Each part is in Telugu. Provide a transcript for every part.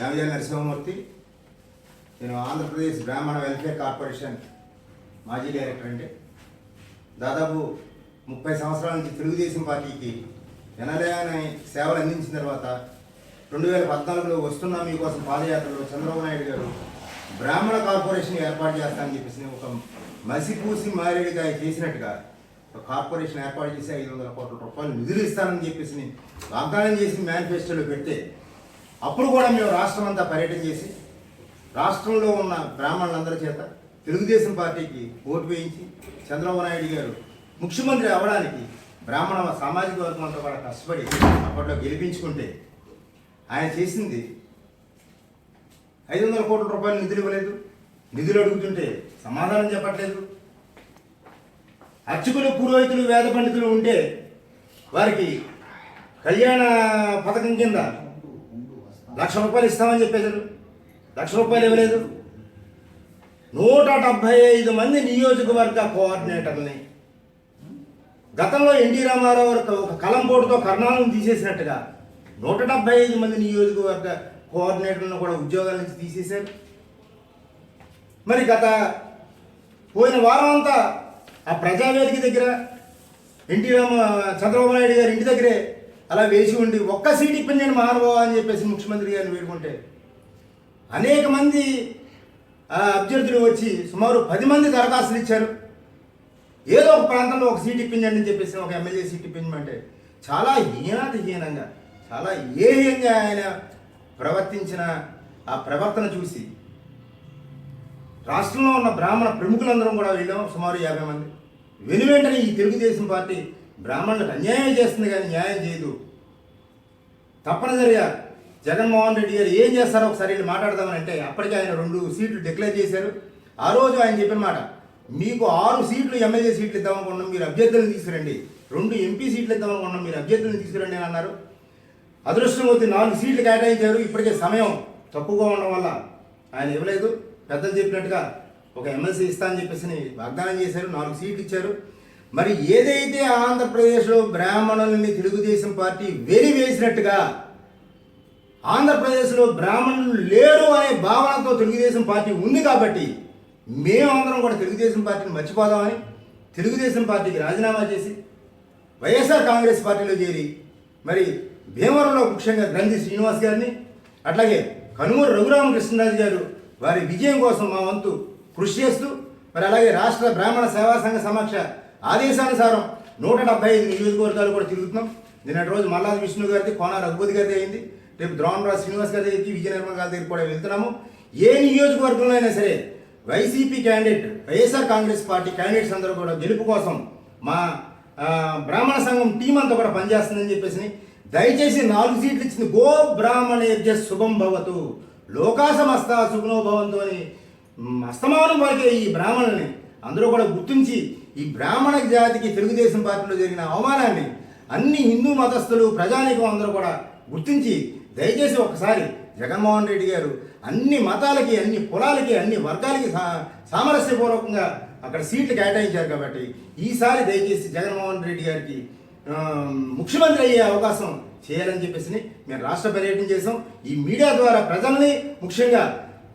యమijala నరసింహమూర్తి. నేను ఆంధ్రప్రదేశ్ బ్రాహ్మణ వెల్ఫేర్ కార్పొరేషన్ మాజీ డైరెక్టర్ అండి. దాదాపు 30 సంవత్సరాల నుంచి తెలుగుదేశం పార్టీకి ఎనలేని సేవలు అందించిన తర్వాత 2014లో వస్తున్న మీకోసం పాదయాత్రలో చంద్రబాబు నాయుడు గారు బ్రాహ్మణ కార్పొరేషన్ ఏర్పాటు చేస్తానని చెప్పేసి ఒక మసిపూసి మారేడుగా చేసినట్టుగా ఒక కార్పొరేషన్ ఏర్పాటు చేసి 500 కోట్ల రూపాయలు నిధులు ఇస్తానని చెప్పేసి వాగ్దానం చేసి మేనిఫెస్టోలో పెడితే అప్పుడు కూడా మేము రాష్ట్రం అంతా పర్యటన చేసి రాష్ట్రంలో ఉన్న బ్రాహ్మణులందరి చేత తెలుగుదేశం పార్టీకి ఓటు వేయించి చంద్రబాబు నాయుడు గారు ముఖ్యమంత్రి అవ్వడానికి బ్రాహ్మణ సామాజిక వర్గం అంతా కూడా కష్టపడి అప్పట్లో గెలిపించుకుంటే ఆయన చేసింది 500 కోట్ల రూపాయలు నిధులు ఇవ్వలేదు. నిధులు అడుగుతుంటే సమాధానం చెప్పట్లేదు. అర్చకులు, పురోహితులు, వేద పండితులు ఉంటే వారికి కళ్యాణ పథకం కింద 1,00,000 రూపాయలు ఇస్తామని చెప్పేశారు. 1,00,000 రూపాయలు ఇవ్వలేదు. 175 మంది నియోజకవర్గ కోఆర్డినేటర్ని గతంలో ఎన్టీ రామారావు ఒక కలంపోటుతో కర్ణాలను తీసేసినట్టుగా 175 మంది నియోజకవర్గ కోఆర్డినేటర్లను కూడా ఉద్యోగాల నుంచి తీసేశారు. మరి పోయిన వారం అంతా ఆ ప్రజావేదిక దగ్గర చంద్రబాబు నాయుడు గారి ఇంటి దగ్గరే అలా వేసి ఉండి ఒక్క సీట్ ఇప్పించండి మహానుభావ అని చెప్పేసి ముఖ్యమంత్రి గారిని వేడుకుంటే అనేక మంది అభ్యర్థులు వచ్చి సుమారు 10 మంది దరఖాస్తులు ఇచ్చారు. ఏదో ఒక ప్రాంతంలో ఒక సీట్ ఇప్పించండి అని చెప్పేసి ఒక ఎమ్మెల్యే సీట్ ఇప్పించమంటే చాలా హీనంగా చాలా ఏహ్యంగా ఆయన ప్రవర్తించిన ఆ ప్రవర్తన చూసి రాష్ట్రంలో ఉన్న బ్రాహ్మణ ప్రముఖులందరం కూడా వెళ్ళాం. సుమారు 50 మంది. వెనువెంటనే ఈ తెలుగుదేశం పార్టీ బ్రాహ్మణులకు అన్యాయం చేస్తుంది కానీ న్యాయం చేయదు. తప్పనిసరిగా జగన్మోహన్ రెడ్డి గారు ఏం చేస్తారో ఒకసారి వెళ్ళి మాట్లాడదామని అంటే అప్పటికే ఆయన 2 సీట్లు డిక్లేర్ చేశారు. ఆ రోజు ఆయన చెప్పిన మాట, మీకు 6 సీట్లు ఎమ్మెల్యే సీట్లు ఇద్దామనుకున్నాం, మీరు అభ్యర్థులను తీసుకురండి. 2 ఎంపీ సీట్లు ఇద్దామనుకున్నాం, మీరు అభ్యర్థులను తీసుకురండి అని అన్నారు. అదృష్టం కొద్ది 4 సీట్లు కేటాయించారు. ఇప్పటికే సమయం తక్కువగా ఉండడం వల్ల ఆయన ఇవ్వలేదు. పెద్దలు చెప్పినట్టుగా ఒక ఎమ్మెల్సీ ఇస్తా అని చెప్పేసి వాగ్దానం చేశారు. 4 సీట్లు ఇచ్చారు. మరి ఏదైతే ఆంధ్రప్రదేశ్లో బ్రాహ్మణులని తెలుగుదేశం పార్టీ వెలివేసినట్టుగా ఆంధ్రప్రదేశ్లో బ్రాహ్మణులు లేరు అనే భావనతో తెలుగుదేశం పార్టీ ఉంది కాబట్టి మేమందరం కూడా తెలుగుదేశం పార్టీని మర్చిపోదామని తెలుగుదేశం పార్టీకి రాజీనామా చేసి వైఎస్ఆర్ కాంగ్రెస్ పార్టీలో చేరి మరి భీమవరంలో ముఖ్యంగా గ్రంథి శ్రీనివాస్ గారిని అట్లాగే కనుమూరు రఘురామకృష్ణరాజు గారు వారి విజయం కోసం మా వంతు కృషి చేస్తూ మరి అలాగే రాష్ట్ర బ్రాహ్మణ సేవా సంఘ సమక్ష ఆదేశానుసారం 175 నియోజకవర్గాలు కూడా తిరుగుతున్నాం. నిన్నటి రోజు మల్లాది విష్ణు గారిది, కోన రఘుపతి గారిది అయింది. రేపు ద్రోణరాజు శ్రీనివాస్ గారి దగ్గరికి, విజయ నిర్మల్ గారి దగ్గరికి కూడా వెళ్తున్నాము. ఏ నియోజకవర్గంలో అయినా సరే YCP candidate, YSR Congress party candidates అందరూ కూడా గెలుపు కోసం మా బ్రాహ్మణ సంఘం టీం అంతా కూడా పనిచేస్తుందని చెప్పేసి దయచేసి 4 సీట్లు ఇచ్చింది గో బ్రాహ్మణేభ్య శుభం భవతు లోకా సమస్త సుఖనో భవంతు అని అస్తమానం వారికి ఈ బ్రాహ్మణుల్ని అందరూ కూడా గుర్తించి ఈ బ్రాహ్మణ జాతికి తెలుగుదేశం పార్టీలో జరిగిన అవమానాన్ని అన్ని హిందూ మతస్థులు, ప్రజానీకం అందరూ కూడా గుర్తించి దయచేసి ఒకసారి జగన్మోహన్ రెడ్డి గారు అన్ని మతాలకి, అన్ని కులాలకి, అన్ని వర్గాలకి సామరస్యపూర్వకంగా అక్కడ సీట్లు కేటాయించారు కాబట్టి ఈసారి దయచేసి జగన్మోహన్ రెడ్డి గారికి ముఖ్యమంత్రి అయ్యే అవకాశం చేయాలని చెప్పేసి మేము రాష్ట్ర పర్యటన చేసాం. ఈ మీడియా ద్వారా ప్రజల్ని ముఖ్యంగా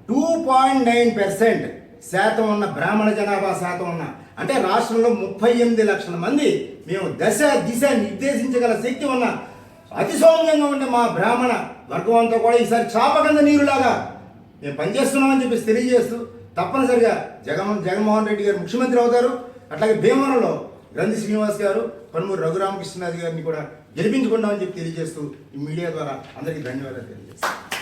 2.9% శాతం ఉన్న బ్రాహ్మణ జనాభా శాతం ఉన్న అంటే రాష్ట్రంలో 38 లక్షల మంది మేము దశ దిశ నిర్దేశించగల శక్తి ఉన్న అతి సౌమ్యంగా ఉండే మా బ్రాహ్మణ వర్గం అంతా కూడా ఈసారి చాపకంద నీరులాగా మేము పనిచేస్తున్నామని చెప్పేసి తెలియజేస్తూ తప్పనిసరిగా జగన్మోహన్ రెడ్డి గారు ముఖ్యమంత్రి అవుతారు. అట్లాగే భీమవరంలో గ్రంథి శ్రీనివాస్ గారు, కనుమూరు రఘురామకృష్ణరాజు గారిని కూడా గెలిపించుకుంటామని చెప్పి తెలియజేస్తూ ఈ మీడియా ద్వారా అందరికీ ధన్యవాదాలు తెలియజేస్తాను.